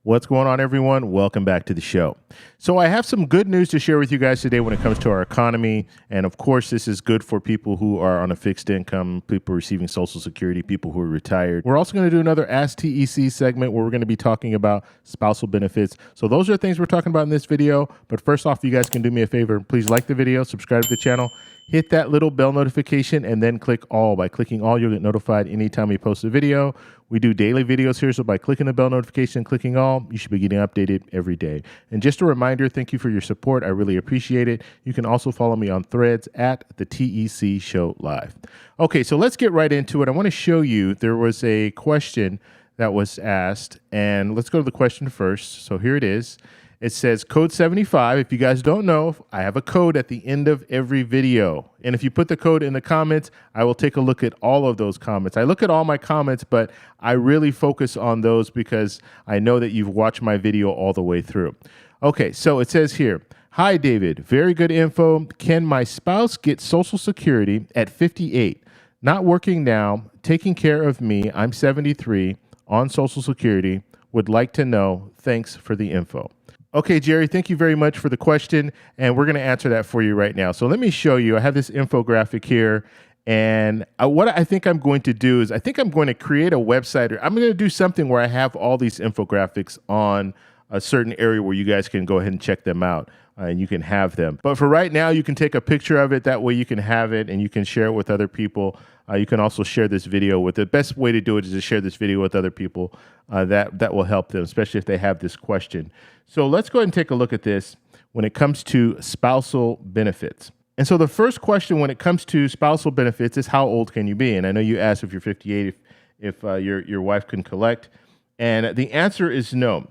What's going on, everyone? Welcome back to the show. So I have some good news to share with you guys today when it comes to our economy. And of course, this is good for people who are on a fixed income, people receiving Social Security, people who are retired. We're also going to do another Ask TEC segment where we're going to be talking about spousal benefits. So those are things we're talking about in this video. But first off, you guys can do me a favor. Please like the video, subscribe to the channel, hit that little bell notification, and then click all. By clicking all, you'll get notified anytime we post a video. We do daily videos here, so by clicking the bell notification, clicking all, you should be getting updated every day. And just a reminder, thank you for your support. I really appreciate it. You can also follow me on Threads at the TEC Show Live. Okay, so let's get right into it. I want to show you, there was a question that was asked, and let's go to the question first. So here it is. It says code 75. If you guys don't know, I have a code at the end of every video. And if you put the code in the comments, I will take a look at all of those comments. I look at all my comments, but I really focus on those because I know that you've watched my video all the way through. Okay, so it says here, hi, David. Very good info. Can my spouse get Social Security at 58? Not working now, taking care of me. I'm 73 on Social Security. Would like to know. Thanks for the info. Okay, Jerry, thank you very much for the question, and we're going to answer that for you right now. So let me show you. I have this infographic here, and what I think I'm going to do is I think I'm going to create a website, or I'm going to do something where I have all these infographics on a certain area where you guys can go ahead and check them out, and you can have them. But for right now, you can take a picture of it. That way you can have it, and you can share it with other people. You can also share this video with, the best way to do it is to share this video with other people. That will help them, especially if they have this question. So let's go ahead and take a look at this when it comes to spousal benefits. And so the first question when it comes to spousal benefits is how old can you be? And I know you asked if you're 58, if your wife can collect. And the answer is no.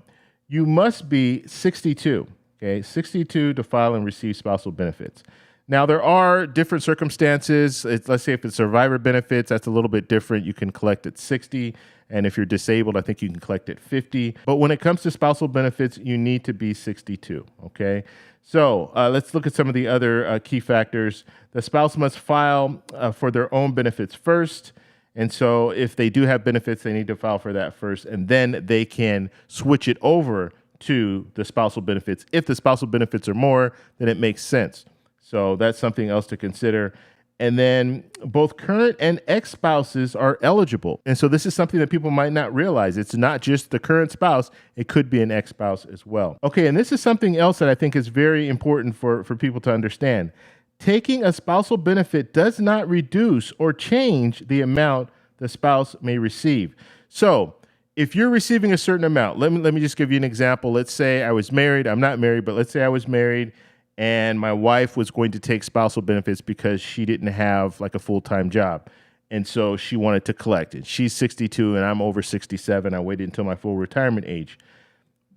You must be 62, okay? 62 to file and receive spousal benefits. Now, there are different circumstances. Let's say if it's survivor benefits, that's a little bit different. You can collect at 60. And if you're disabled, I think you can collect at 50. But when it comes to spousal benefits, you need to be 62, okay? So let's look at some of the other key factors. The spouse must file for their own benefits first. And so if they do have benefits, they need to file for that first. And then they can switch it over to the spousal benefits. If the spousal benefits are more, then it makes sense. So that's something else to consider. And then both current and ex-spouses are eligible. And so this is something that people might not realize. It's not just the current spouse. It could be an ex-spouse as well. Okay, and this is something else that I think is very important for people to understand. Taking a spousal benefit does not reduce or change the amount the spouse may receive. So if you're receiving a certain amount, let me just give you an example. Let's say I was married. I'm not married, but let's say I was married and my wife was going to take spousal benefits because she didn't have like a full-time job. And so she wanted to collect it. She's 62 and I'm over 67. I waited until my full retirement age.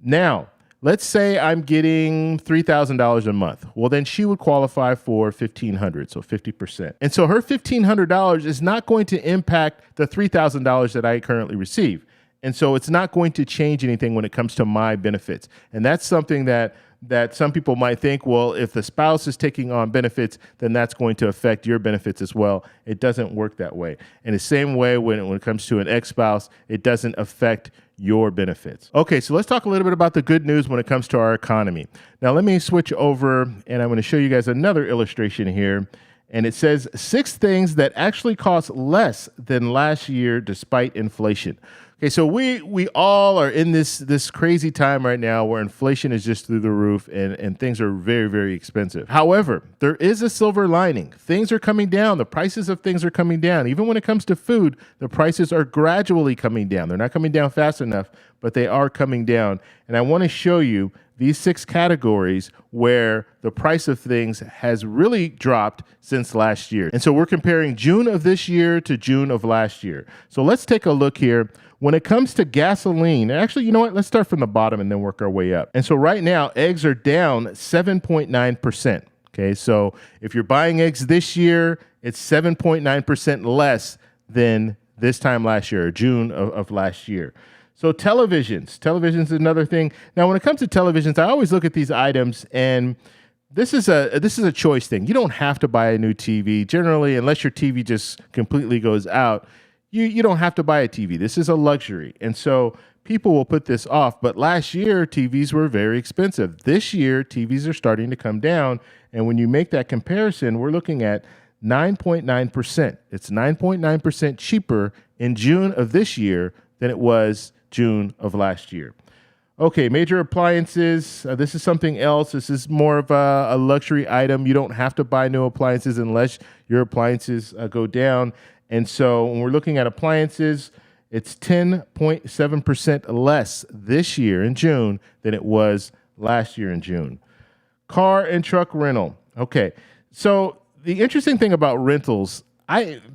Now, let's say I'm getting $3,000 a month. Well, then she would qualify for $1,500, so 50%. And so her $1,500 is not going to impact the $3,000 that I currently receive. And so it's not going to change anything when it comes to my benefits. And that's something that some people might think, well, if the spouse is taking on benefits, then that's going to affect your benefits as well. It doesn't work that way. In the same way, when it comes to an ex-spouse, it doesn't affect your benefits. Okay, so let's talk a little bit about the good news when it comes to our economy. Now, let me switch over, and I'm going to show you guys another illustration here. And it says 6 things that actually cost less than last year despite inflation. Okay, so we all are in this crazy time right now where inflation is just through the roof and things are very, very expensive. However, there is a silver lining. Things are coming down. The prices of things are coming down. Even when it comes to food, the prices are gradually coming down. They're not coming down fast enough, but they are coming down. And I want to show you these 6 categories where the price of things has really dropped since last year. And so we're comparing June of this year to June of last year. So let's take a look here. When it comes to gasoline, actually, you know what? Let's start from the bottom and then work our way up. And so right now, eggs are down 7.9%. Okay, so if you're buying eggs this year, it's 7.9% less than this time last year, June of last year. So televisions is another thing. Now, when it comes to televisions, I always look at these items, and this is a choice thing. You don't have to buy a new TV. Generally, unless your TV just completely goes out, you don't have to buy a TV. This is a luxury. And so people will put this off. But last year, TVs were very expensive. This year, TVs are starting to come down. And when you make that comparison, we're looking at 9.9%. It's 9.9% cheaper in June of this year than it was June of last year. Okay, major appliances. This is something else. This is more of a luxury item. You don't have to buy new appliances unless your appliances go down. And so when we're looking at appliances, it's 10.7% less this year in June than it was last year in June. Car and truck rental. Okay, so the interesting thing about rentals,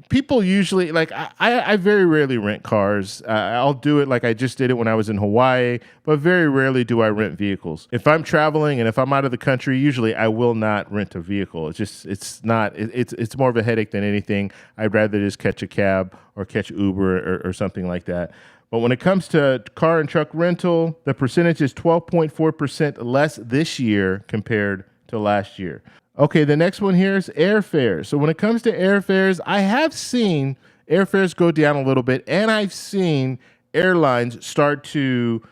people usually, like, I very rarely rent cars. I'll do it like I just did it when I was in Hawaii, but very rarely do I rent vehicles. If I'm traveling and if I'm out of the country, usually I will not rent a vehicle. It's more of a headache than anything. I'd rather just catch a cab or catch Uber or something like that. But when it comes to car and truck rental, the percentage is 12.4% less this year compared to last year. Okay, the next one here is airfares. So when it comes to airfares, I have seen airfares go down a little bit, and I've seen airlines start to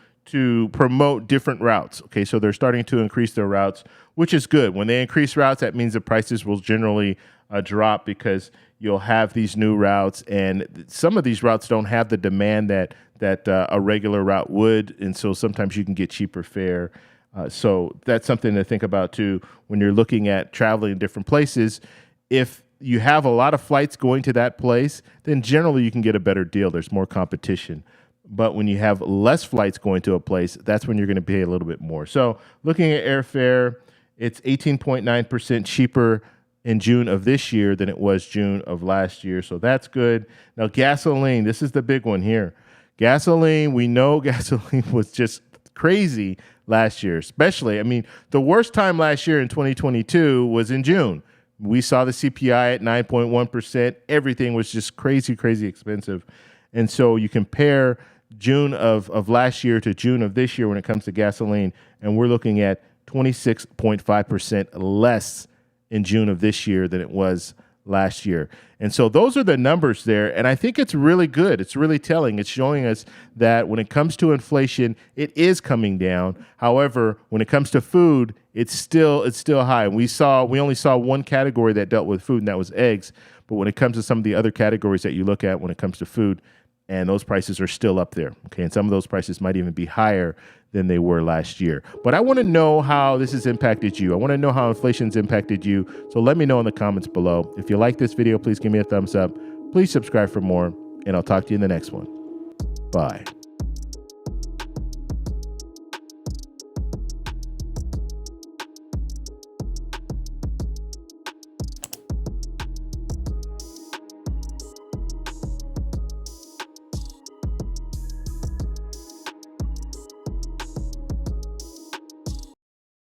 promote different routes. Okay, so they're starting to increase their routes, which is good. When they increase routes, that means the prices will generally drop because you'll have these new routes, and some of these routes don't have the demand that a regular route would, and so sometimes you can get cheaper fare. So that's something to think about too when you're looking at traveling in different places. If you have a lot of flights going to that place, then generally you can get a better deal. There's more competition. But when you have less flights going to a place, that's when you're going to pay a little bit more. So looking at airfare, it's 18.9% cheaper in June of this year than it was June of last year. So that's good. Now, gasoline, this is the big one here. Gasoline, we know gasoline was just crazy last year, especially. I mean, the worst time last year in 2022 was in June. We saw the CPI at 9.1%. Everything was just crazy, crazy expensive. And so you compare June of last year to June of this year when it comes to gasoline, and we're looking at 26.5% less in June of this year than it was last year. And so those are the numbers there. And I think it's really good. It's really telling. It's showing us that when it comes to inflation, it is coming down. However, when it comes to food, it's still high. And we only saw one category that dealt with food, and that was eggs. But when it comes to some of the other categories that you look at when it comes to food, and those prices are still up there. Okay, and some of those prices might even be higher than they were last year. But I want to know how this has impacted you. I want to know how inflation's impacted you. So let me know in the comments below. If you like this video, please give me a thumbs up. Please subscribe for more, and I'll talk to you in the next one. Bye.